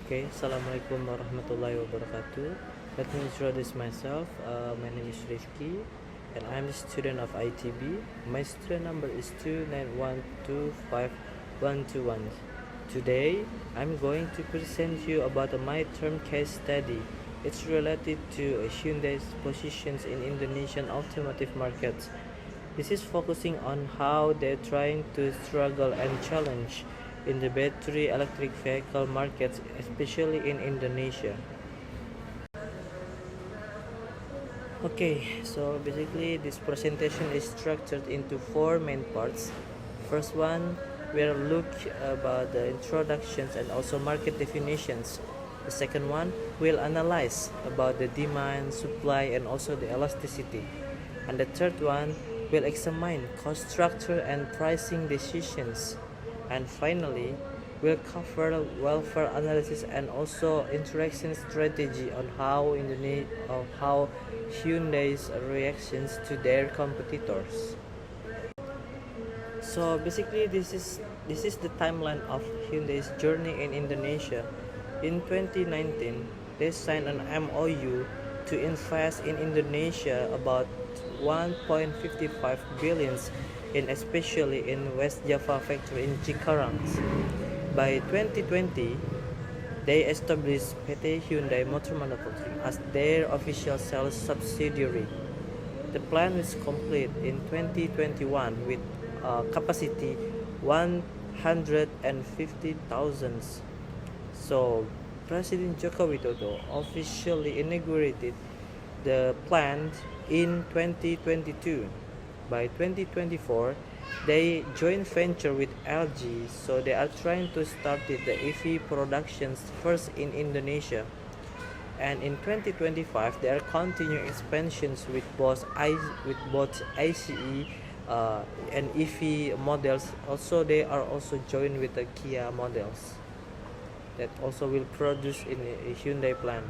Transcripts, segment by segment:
Okay, Assalamualaikum warahmatullahi wabarakatuh. Let me introduce myself. My name is Rifki, and I'm a student of ITB. My student number is 291252121. Today, I'm going to present you about a midterm case study. It's related to Hyundai's positions in Indonesian automotive markets. This is focusing on how they're trying to struggle and challenge in the battery electric vehicle markets, especially in Indonesia. Okay, so basically this presentation is structured into four main parts. First one, we'll look about the introductions and also market definitions. The second one, we'll analyze about the demand, supply, and also the elasticity. And the third one, we'll examine cost structure and pricing decisions. And finally, we'll cover welfare analysis and also interaction strategy on how Hyundai's reactions to their competitors. So basically, this is the timeline of Hyundai's journey in Indonesia. In 2019, they signed an MOU to invest in Indonesia about 1.55 billion in especially in West Java factory in Cikarang. By 2020, they established PT Hyundai Motor Manufacturing as their official sales subsidiary. The plan was complete in 2021 with capacity 150,000. So President Joko Widodo officially inaugurated the plant in 2022. By 2024, they joint venture with LG, so they are trying to start the EV productions first in Indonesia. And in 2025, they are continuing expansions with both ICE and EV models. Also, they are also joined with the Kia models that also will produce in a Hyundai plant.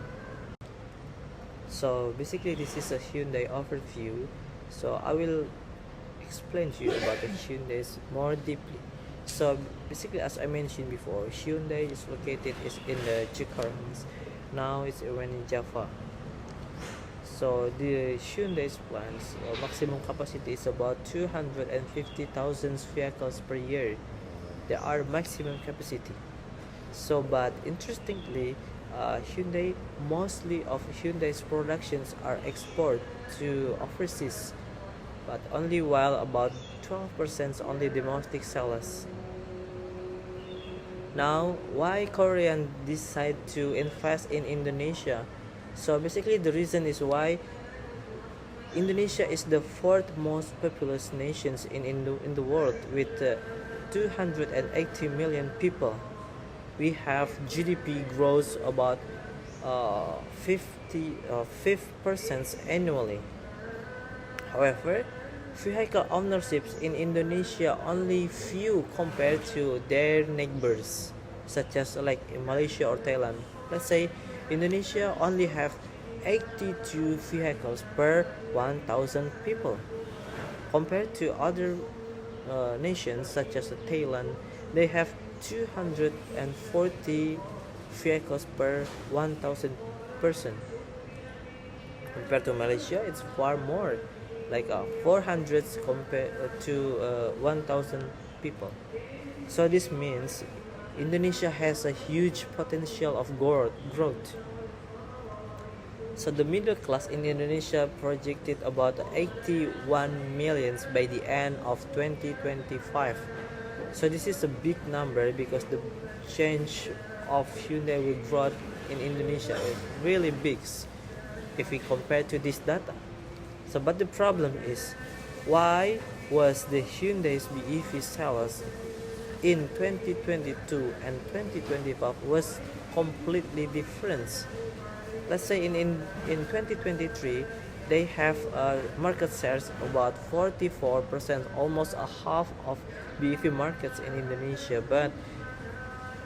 So basically, this is a Hyundai overview. So I will explain to you about the Hyundai's more deeply. So basically, as I mentioned before, Hyundai is located in the Cikarang. Now it's in Java. So the Hyundai's plants maximum capacity is about 250,000 vehicles per year. They are maximum capacity. So, but interestingly, mostly of Hyundai's productions are export to overseas, but only while about 12% only domestic sales. Now, why Korean decide to invest in Indonesia? So basically, the reason is why Indonesia is the fourth most populous nation in the world with 280 million people. We have GDP growth about 5% annually. However, vehicle ownerships in Indonesia only few compared to their neighbors, such as like in Malaysia or Thailand. Let's say Indonesia only have 82 vehicles per 1,000 people. Compared to other nations such as Thailand, they have 240 vehicles per 1,000 person. Compared to Malaysia, it's far more, like 400 compared to 1,000 people. So this means Indonesia has a huge potential of growth. So the middle class in Indonesia projected about 81 million by the end of 2025. So this is a big number because the change of Hyundai with growth in Indonesia is really big if we compare to this data. So but the problem is, why was the Hyundai's BEV sales in 2022 and 2025 was completely different? Let's say in 2023, they have market shares about 44%, almost a half of BEV markets in Indonesia. But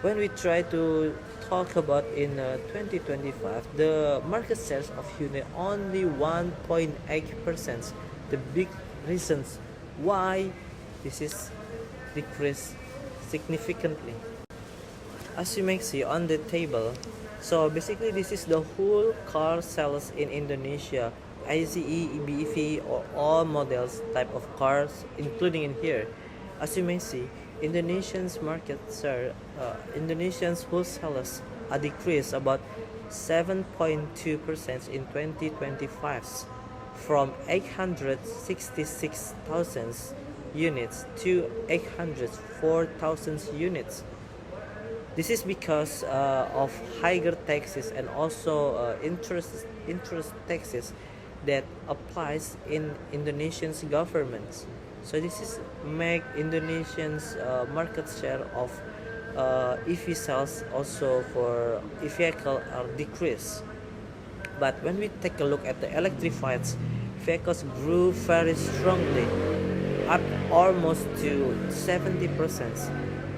when we try to talk about in 2025, the market shares of Hyundai only 1.8%. The big reasons why this is decreased significantly. as you may see on the table. So basically this is the whole car sales in Indonesia, ICE, BEV, or all models type of cars including in here. As you may see, Indonesians wholesalers a decrease about 7.2% in 2025 from 866,000 units to 804,000 units. This is because of higher taxes and also interest taxes that applies in Indonesian's government. So this is make Indonesians market share of EV sales also for e-vehicle are decrease. But when we take a look at the electrified vehicles grew very strongly, up almost to 70%,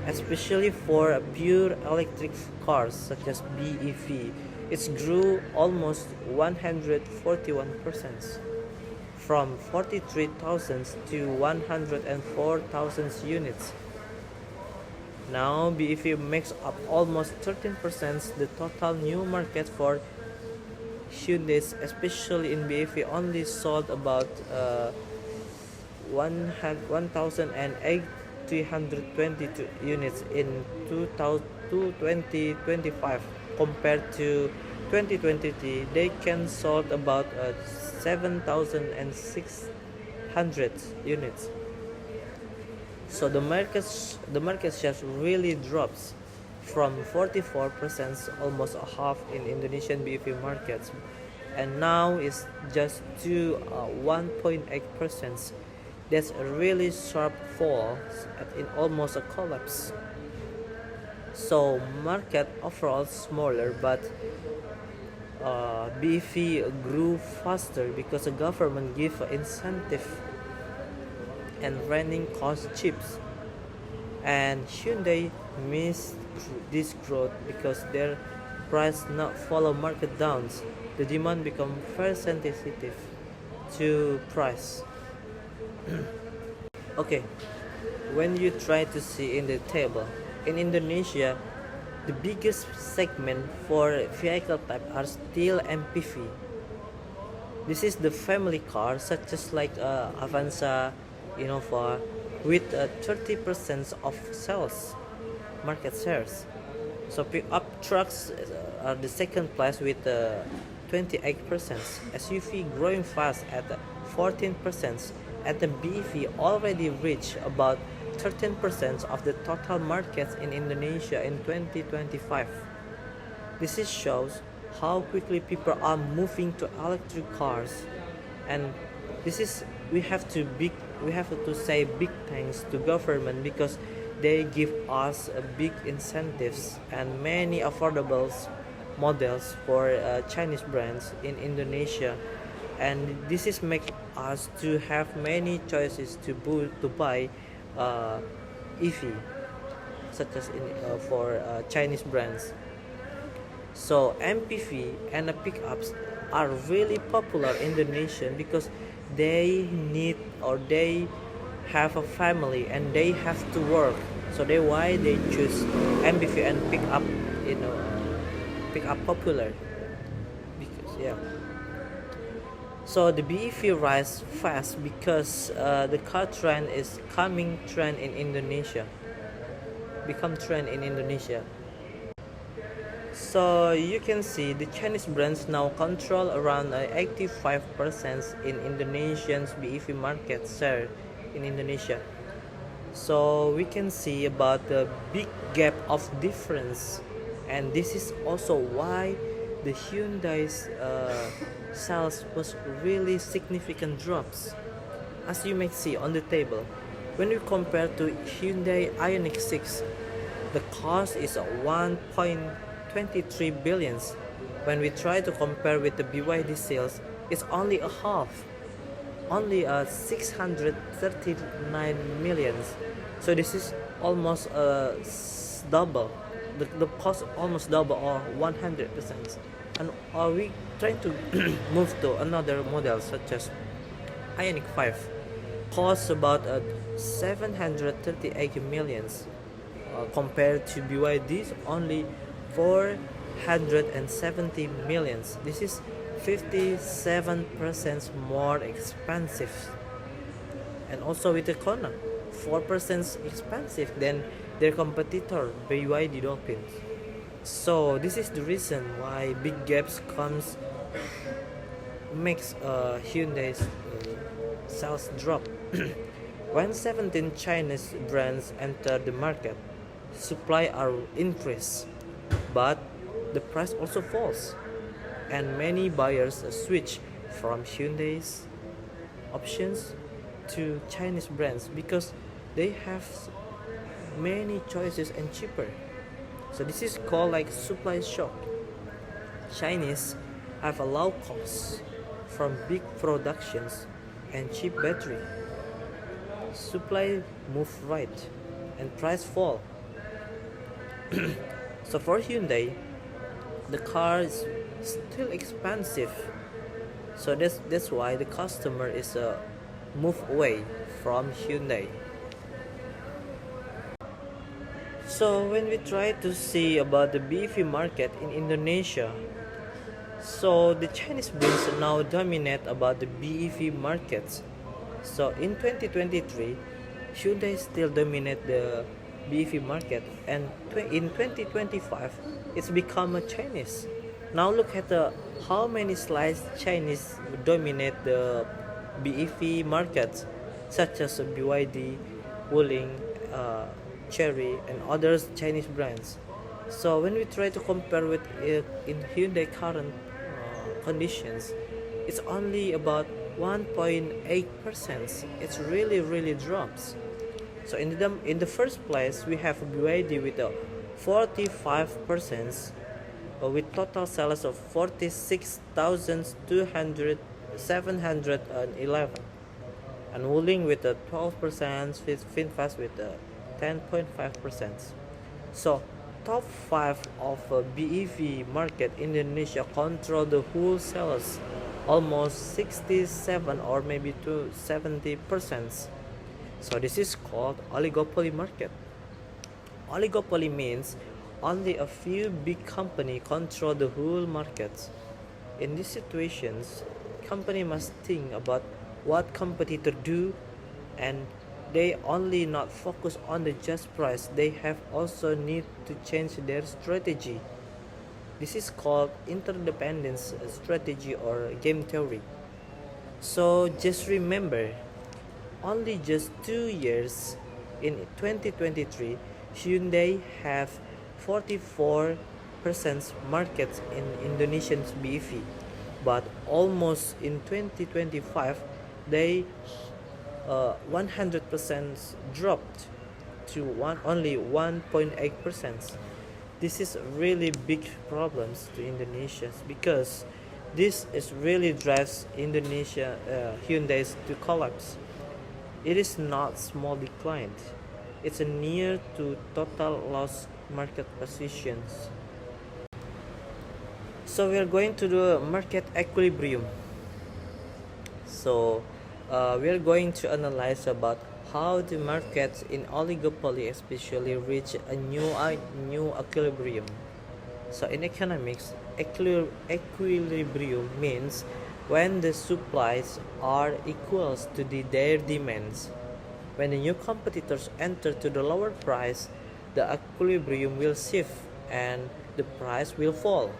especially for pure electric cars such as BEV. It grew almost 141% from 43,000 to 104,000 units. Now BEV makes up almost 13% the total new market for Hyundai, especially in BEV only sold about 1,322 units in 2025 compared to 2023 they can sold about 7,600 units. So the market share really drops from 44%, almost a half in Indonesian BEV markets, and now is just to 1.8%. That's a really sharp fall in almost a collapse. So market overall smaller, but BEV grew faster because the government give incentive and running cost chips, and Hyundai missed this growth because their price not follow market downs. The demand become very sensitive to price. Okay, when you try to see in the table, in Indonesia, the biggest segment for vehicle type are still MPV. This is the family car, such as like Avanza, Innova, with 30% of sales market shares. So pickup trucks are the second place with 28%. SUV growing fast at 14%, and the BEV already reached about 13% of the total markets in Indonesia in 2025. This shows how quickly people are moving to electric cars, and this is we have to say big thanks to government because they give us big incentives and many affordable models for Chinese brands in Indonesia, and this is make us to have many choices to buy EV such as for Chinese brands. So MPV and pickups are really popular in Indonesia because they need or they have a family and they have to work. So they why they choose MPV and pickup, pickup popular because yeah. So the BEV rise fast because the car trend is become trend in Indonesia. So you can see the Chinese brands now control around 85% in Indonesian's BEV market share in Indonesia. So we can see about the big gap of difference, and this is also why the Hyundai's sales was really significant drops. As you may see on the table, when we compare to Hyundai Ioniq 6, the cost is 1.23 billion. When we try to compare with the BYD sales, it's only a half, only 639 million. So this is almost double. The cost almost double or 100%. And are we trying to move to another model such as Ioniq 5, costs about 738 millions, compared to BYD's only 470 millions. This is 57% more expensive, and also with the Kona 4% expensive than their competitor BYD Dolphins. So this is the reason why big gaps comes makes Hyundai's sales drop. When 17 Chinese brands enter the market, supply are increased, but the price also falls, and many buyers switch from Hyundai's options to Chinese brands because they have many choices and cheaper. So this is called like supply shock. Chinese have a low cost from big productions and cheap battery. Supply move right and price fall. So for Hyundai, the car is still expensive. So that's why the customer is move away from Hyundai. So when we try to see about the BEV market in Indonesia, so the Chinese brands now dominate about the BEV markets. So in 2023, Hyundai still dominate the BEV market, and in 2025, it's become a Chinese. Now look at how many slides Chinese dominate the BEV markets, such as BYD, Wuling, Chery, and other Chinese brands. So when we try to compare with it in Hyundai current conditions, it's only about 1.8%. It's really drops. So in the first place, we have BYD with a 45%, with total sales of 46,711, and Wuling with a 12%, VinFast with a 10.5%. So top 5 of BEV market in Indonesia control the whole sales, almost 67 or maybe to 70%. So this is called oligopoly market. Oligopoly means only a few big company control the whole market. In these situations, company must think about what competitor do, and they only not focus on the just price. They have also need to change their strategy. This is called interdependence strategy or game theory. So just remember, only just 2 years in 2023, Hyundai have 44% market in Indonesian BEV, but almost in 2025 they 100% dropped to only 1.8%. This is really big problems to Indonesia, because this is really drives Indonesia Hyundai's to collapse. It is not small decline. It's a near to total loss market positions. So we are going to the market equilibrium. So we are going to analyze about how the markets in oligopoly especially reach a new equilibrium. So in economics, equilibrium means when the supplies are equals to their demands. When the new competitors enter to the lower price, the equilibrium will shift and the price will fall.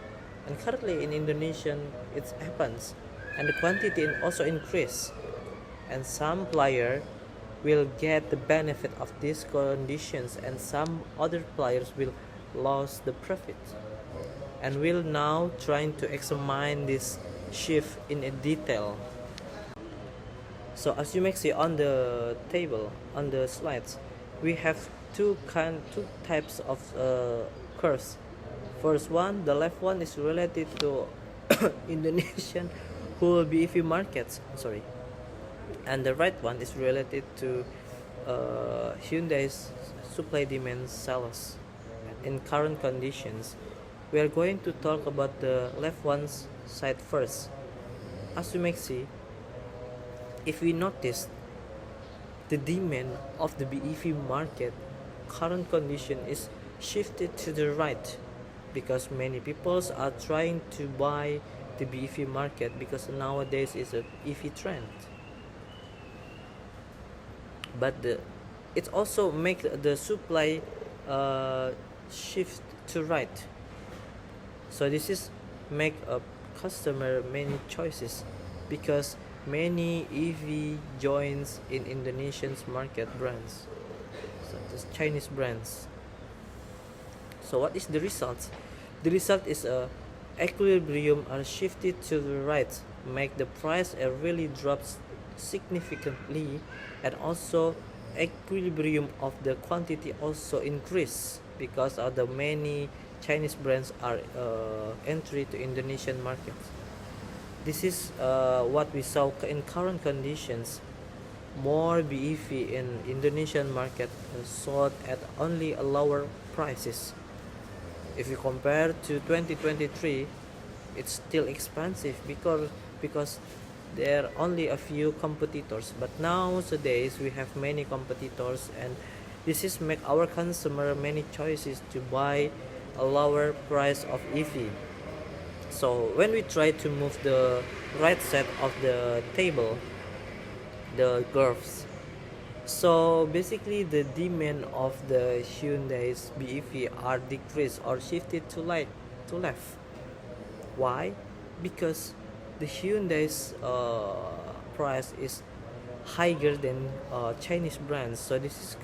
And currently in Indonesia it happens, and the quantity also increase, and some player will get the benefit of these conditions, and some other players will lose the profit. And we'll now trying to examine this shift in a detail. So as you may see on the table, on the slides, we have two types of curves. First one, the left one is related to Indonesian whole BEV markets. Sorry, and the right one is related to Hyundai's supply demand sales in current conditions. We are going to talk about the left one's side first. As you may see, if we notice, the demand of the BEV market current condition is shifted to the right because many people are trying to buy the BEV market because nowadays is a EV trend. But it also make the supply shift to right. So this is make a customer many choices because many EV joins in Indonesian's market brands such as Chinese brands. So what is the result? The result is a equilibrium are shifted to the right, make the price really drops significantly, and also equilibrium of the quantity also increase because of the many Chinese brands are entry to Indonesian markets. This is what we saw in current conditions. More BEV in Indonesian market sold at only a lower prices. If you compare to 2023, it's still expensive because there are only a few competitors. But nowadays we have many competitors, and this is make our consumer many choices to buy a lower price of EV. So when we try to move the right side of the table, the graphs, so basically the demand of the Hyundai's BEV are decreased or shifted to left. Why? Because the Hyundai's price is higher than Chinese brands. So this is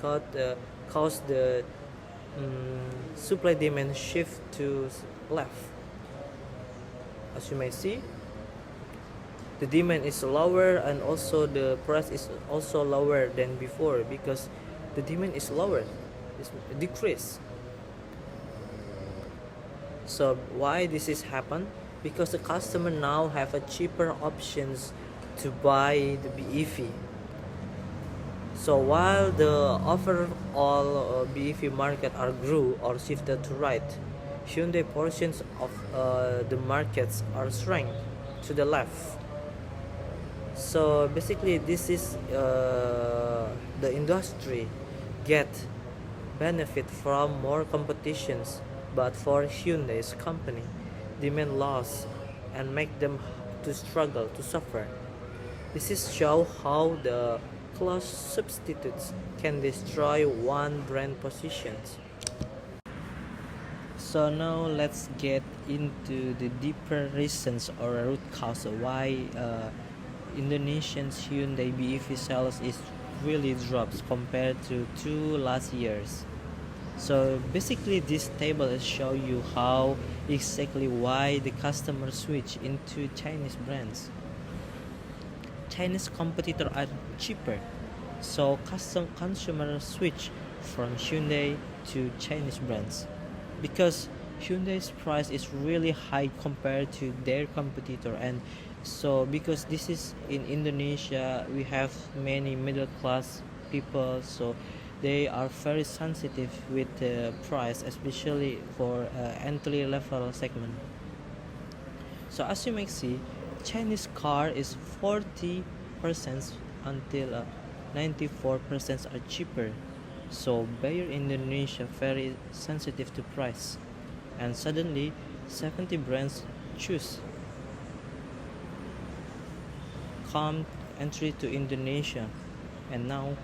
cause the supply demand shift to left. As you may see, the demand is lower and also the price is also lower than before because the demand is lower, it's decreased. So why this is happen? Because the customer now have a cheaper options to buy the BEV. So while the overall BEV market are grew or shifted to right, Hyundai portions of the markets are shrank to the left. So basically this is the industry get benefit from more competitions, but for Hyundai's company demand loss and make them to struggle to suffer. This is show how the close substitutes can destroy one brand positions. So now let's get into the deeper reasons or root cause why Indonesian's Hyundai BEV sales is really drops compared to two last years. So basically this table is show you how exactly why the customers switch into Chinese brands. Chinese competitors are cheaper, so consumers switch from Hyundai to Chinese brands because Hyundai's price is really high compared to their competitor, and so because this is in Indonesia we have many middle class people, so they are very sensitive with the price, especially for entry level segment. So as you may see, Chinese car is 40% until 94% are cheaper. So buyer in Indonesia very sensitive to price, and suddenly 70 brands choose come entry to Indonesia, and now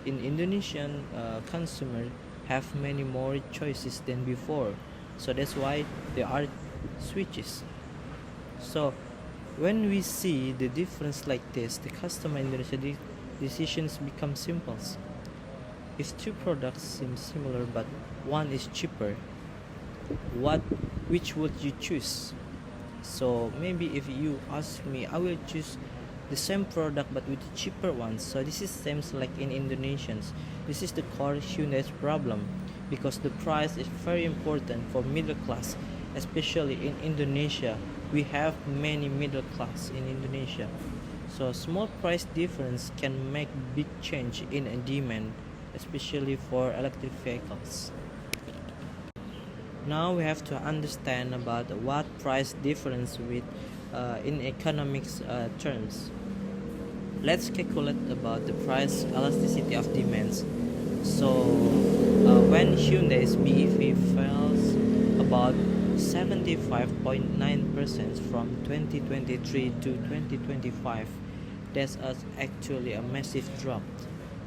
in Indonesian consumer have many more choices than before. So that's why there are switches. So when we see the difference like this, the customer Indonesia decisions become simple. If two products seem similar but one is cheaper, which would you choose? So maybe if you ask me, I will choose the same product but with cheaper ones. So this is same like in Indonesians. This is the core Hyundai's problem because the price is very important for middle class, especially in Indonesia. We have many middle class in Indonesia. So small price difference can make big change in a demand, especially for electric vehicles. Now we have to understand about what price difference with in economics terms. Let's calculate about the price elasticity of demands. So when Hyundai's BEV falls about 75.9% from 2023 to 2025, that's actually a massive drop.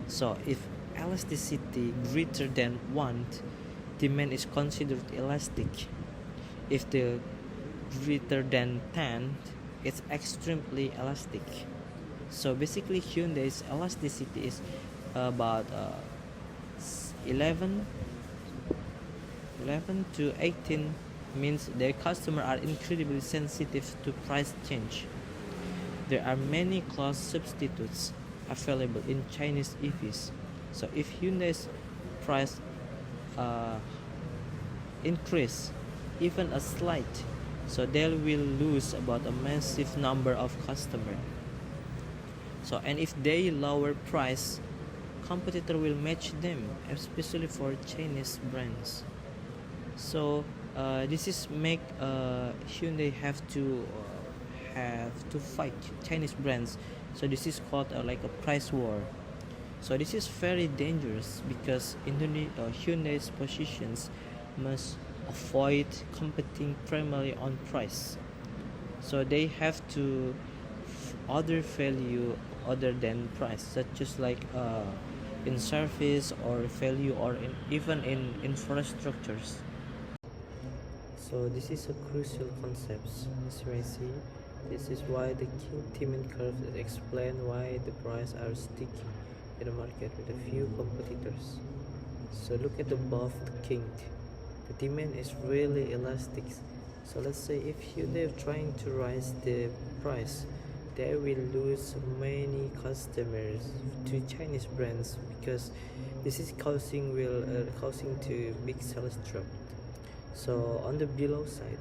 So if elasticity greater than 1, demand is considered elastic. If the greater than 10, it's extremely elastic. So basically Hyundai's elasticity is about 11 to 18, means their customers are incredibly sensitive to price change. There are many cost substitutes available in Chinese EVs. So if Hyundai's price uh, increase even a slight, so they will lose about a massive number of customers. So and if they lower price, competitor will match them, especially for Chinese brands. So this is make Hyundai have to fight Chinese brands. So this is called like a price war. So this is very dangerous because Hyundai's positions must avoid competing primarily on price. So they have to other value other than price, such as like in service or value or even in infrastructures. So this is a crucial concept, as you may see. This is why the King demand curve explain why the prices are sticky in the market with a few competitors. So look at above the King. The demand is really elastic. So let's say if they're trying to raise the price, they will lose many customers to Chinese brands because this is causing to big sales drop. So on the below side,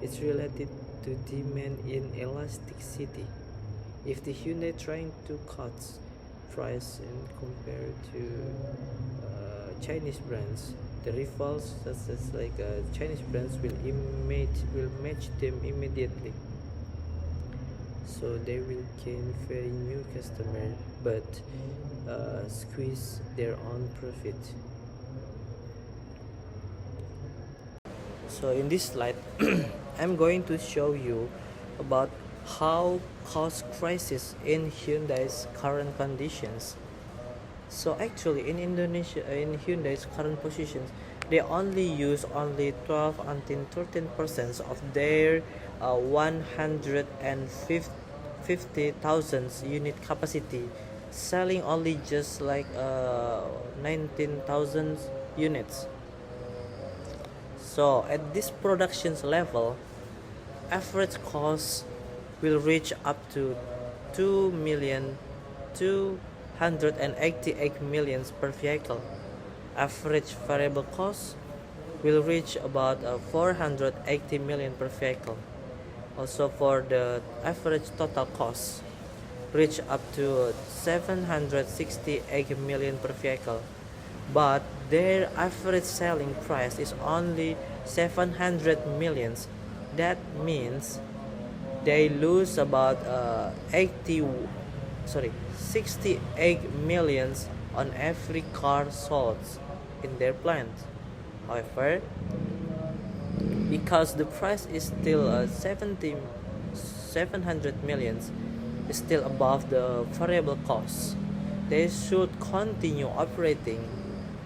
it's related to demand in elasticity. If the Hyundai trying to cut price and compare to Chinese brands, the rivals such as like Chinese brands will match them immediately. So they will gain very new customer but squeeze their own profit. So in this slide, I'm going to show you about how cost crisis in Hyundai's current conditions. So actually in Indonesia, in Hyundai's current positions, they only use only 12 until 13% of their 150,000 unit capacity, selling only just like 19,000 units. So at this production level, average cost will reach up to 2,288,000 per vehicle. Average variable cost will reach about 480 million per vehicle. Also for the average total cost reach up to 768 million per vehicle, but their average selling price is only 700 millions. That means they lose about 68 millions on every car sold in their plant. However, because the price is still 700 millions, is still above the variable cost, they should continue operating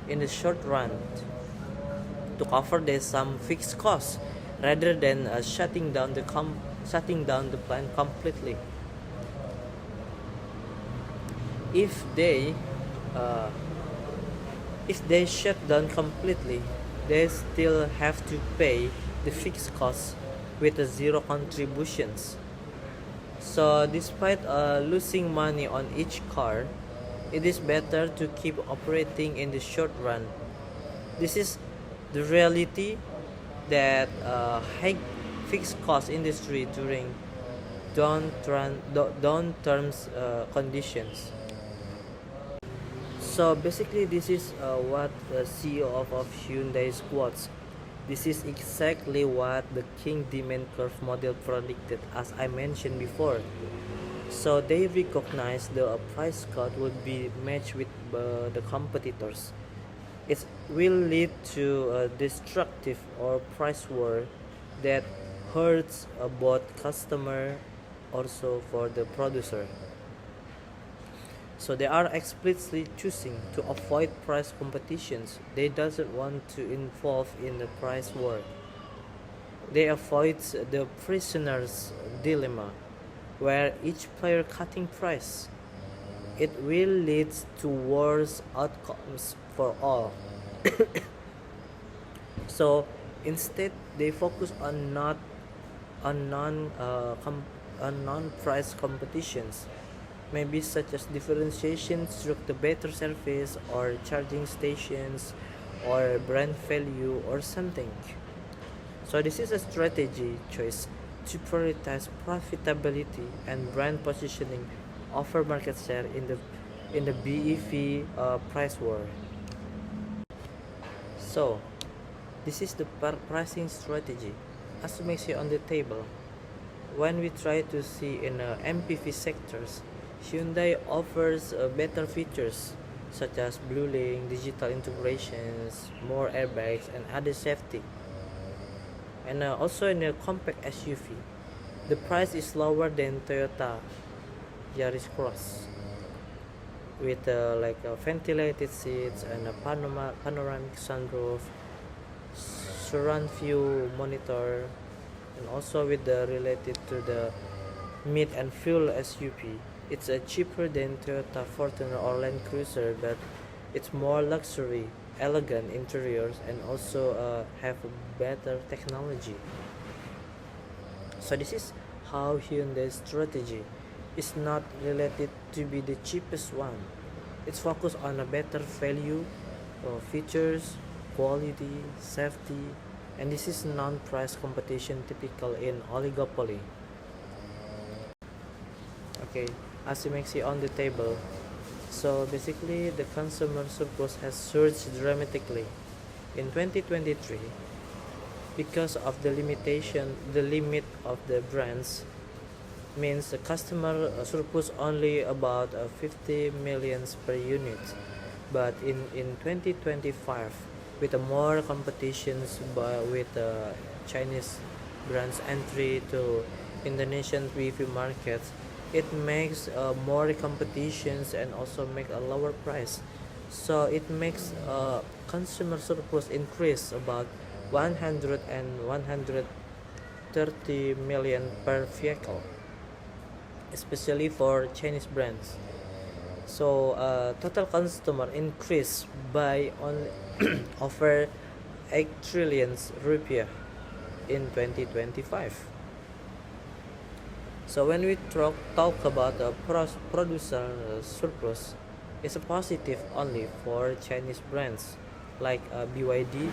in the short run to cover their some fixed costs rather than shutting down the plant completely. If they shut down completely, they still have to pay the fixed costs with a zero contributions. So despite losing money on each car, it is better to keep operating in the short run. This is the reality that high fixed cost industry during downturn conditions. So basically, this is what the CEO of Hyundai quotes. This is exactly what the King demand curve model predicted, as I mentioned before. So they recognize the price cut would be matched with the competitors. It will lead to a destructive or price war that hurts both customer also for the producer. So they are explicitly choosing to avoid price competitions. They doesn't want to involve in the price war. They avoid the prisoner's dilemma, where each player cutting price. It will lead to worse outcomes for all. So instead, they focus on not on on non-price competitions, maybe such as differentiation through the better service or charging stations or brand value or something. So this is a strategy choice to prioritize profitability and brand positioning over market share in the BEV price war. So this is the pricing strategy as we see on the table. When we try to see in MPV sectors, Hyundai offers better features such as Blue Link, digital integrations, more airbags, and other safety. And also in a compact SUV, the price is lower than Toyota Yaris Cross with ventilated seats and a panoramic sunroof, surround view monitor, and also with the related to the mid and fuel SUV. It's cheaper than Toyota Fortuner or Land Cruiser, but it's more luxury, elegant interiors, and also have better technology. So this is how Hyundai's strategy is not related to be the cheapest one. It's focused on a better value, features, quality, safety, and this is non-price competition typical in oligopoly. Okay, as you may see on the table, so basically the consumer surplus has surged dramatically in 2023 because of the limit of the brands means the customer surplus only about 50 millions per unit, but in 2025 with more competitions with Chinese brands entry to Indonesian PV markets, it makes more competitions and also make a lower price. So it makes consumer surplus increase about 100 and 130 million per vehicle, especially for Chinese brands. So total consumer increased by only over 8 trillion rupiah in 2025. So when we talk about a producer surplus, it's a positive only for Chinese brands like BYD,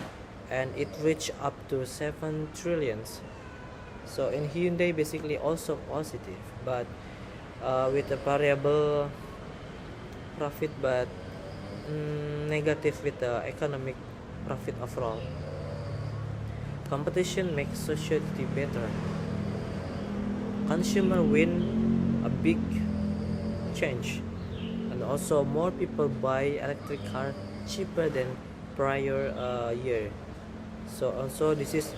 and it reached up to 7 trillions. So in Hyundai basically also positive, but with a variable profit, but negative with the economic profit overall. Competition makes society better. Consumer win a big change, and also more people buy electric car cheaper than prior year. So also this is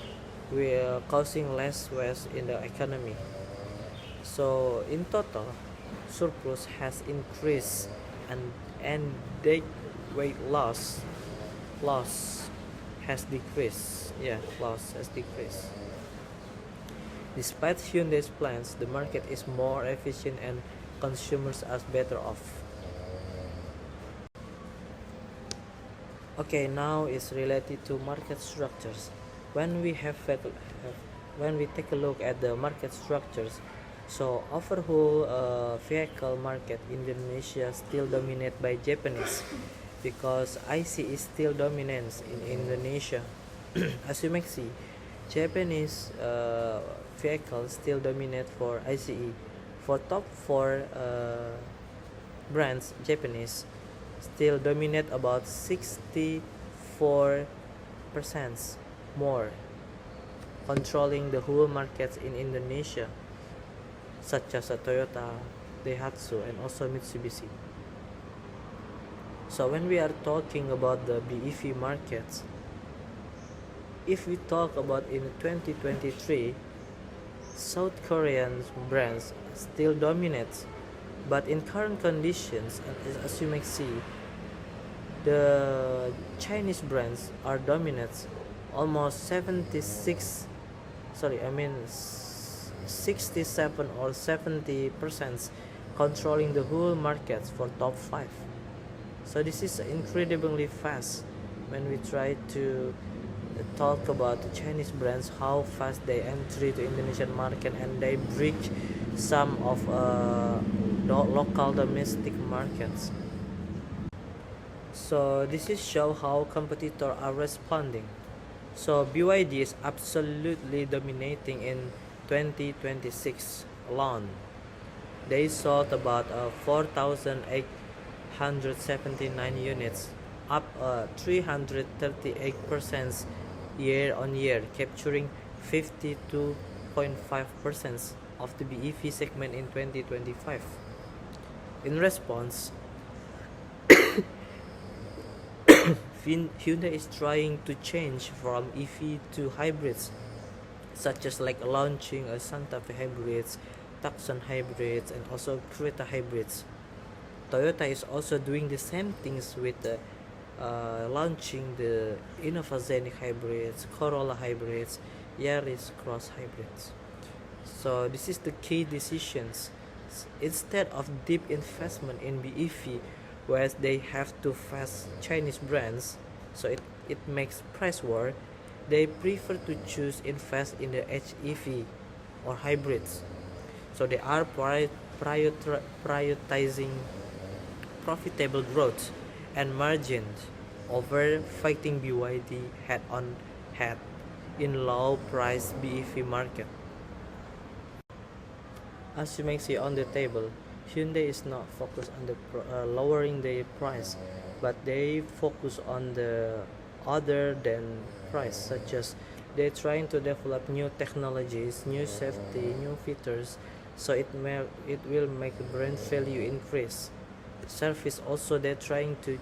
we are causing less waste in the economy. So in total, surplus has increased, and dead weight loss has decreased. Yeah, loss has decreased. Despite Hyundai's plans, the market is more efficient and consumers are better off. Okay, now it's related to market structures. When we when we take a look at the market structures, so overall vehicle market Indonesia still dominated by Japanese because IC is still dominant in Indonesia. As you may see, Japanese vehicles still dominate for ICE. For top four brands, Japanese still dominate about 64% more, controlling the whole markets in Indonesia, such as a Toyota, Daihatsu, and also Mitsubishi. So when we are talking about the BEV markets, if we talk about in 2023, South Korean brands still dominate, but in current conditions, as you may see, the Chinese brands are dominant, almost 67 or 70% controlling the whole markets for top 5. So this is incredibly fast when we try to talk about the Chinese brands, how fast they enter to Indonesian market and they break some of local domestic markets. So this is show how competitors are responding. So BYD is absolutely dominating in 2026 alone. They sold about 4,879 units, up 338% year on year, capturing 52.5% of the BEV segment in 2025. In response, Hyundai is trying to change from EV to hybrids, such as like launching a Santa Fe hybrids, Tucson hybrids, and also Creta hybrids. Toyota is also doing the same things with launching the Innova Zenith hybrids, Corolla hybrids, Yaris Cross hybrids. So this is the key decisions. Instead of deep investment in BEV, whereas they have to fast Chinese brands, so it makes price war, they prefer to choose invest in the HEV or hybrids. So they are prioritizing profitable growth and margins over fighting BYD head in low price BEV market. As you may see on the table, Hyundai is not focused on the lowering the price, but they focus on the other than price, such as they're trying to develop new technologies, new safety, new features, so it will make the brand value increase. Service also they're trying to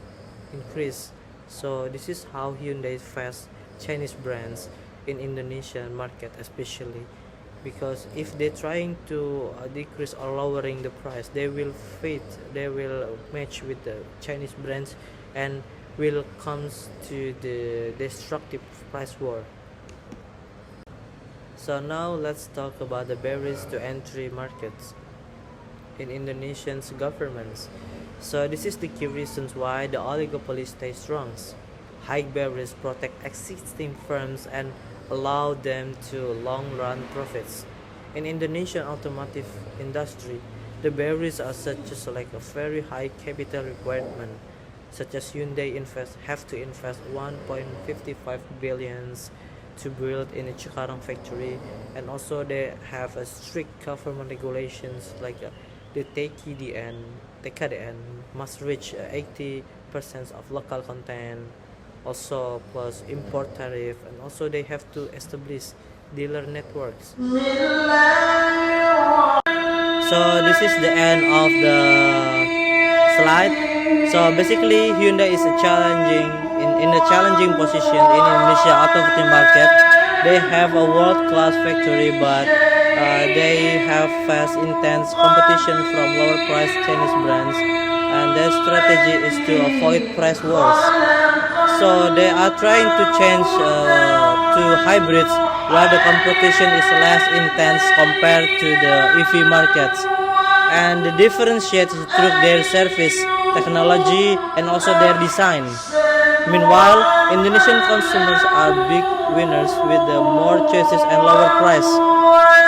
increase. So this is how Hyundai fast Chinese brands in Indonesian market, especially because if they're trying to decrease or lowering the price, they will match with the Chinese brands and will comes to the destructive price war. So now let's talk about the barriers to entry markets in Indonesian's governments. So this is the key reasons why the oligopoly stays strong. High barriers protect existing firms and allow them to long-run profits. In Indonesian automotive industry, the barriers are such as like a very high capital requirement, such as Hyundai have to invest 1.55 billions to build in a Cikarang factory, and also they have a strict government regulations like the TKDN must reach 80% of local content, also plus import tariff, and also they have to establish dealer networks. So this is the end of the slide. So basically Hyundai is in a challenging position in Indonesia automotive market. They have a world-class factory, but they have faced intense competition from lower-priced Chinese brands, and their strategy is to avoid price wars. So they are trying to change to hybrids, where the competition is less intense compared to the EV markets, and the differentiates through their service, technology, and also their design. Meanwhile, Indonesian consumers are big winners with the more choices and lower price.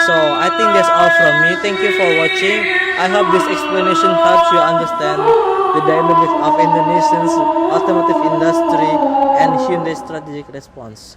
So I think that's all from me. Thank you for watching. I hope this explanation helps you understand the dynamics of Indonesia's automotive industry and Hyundai's strategic response.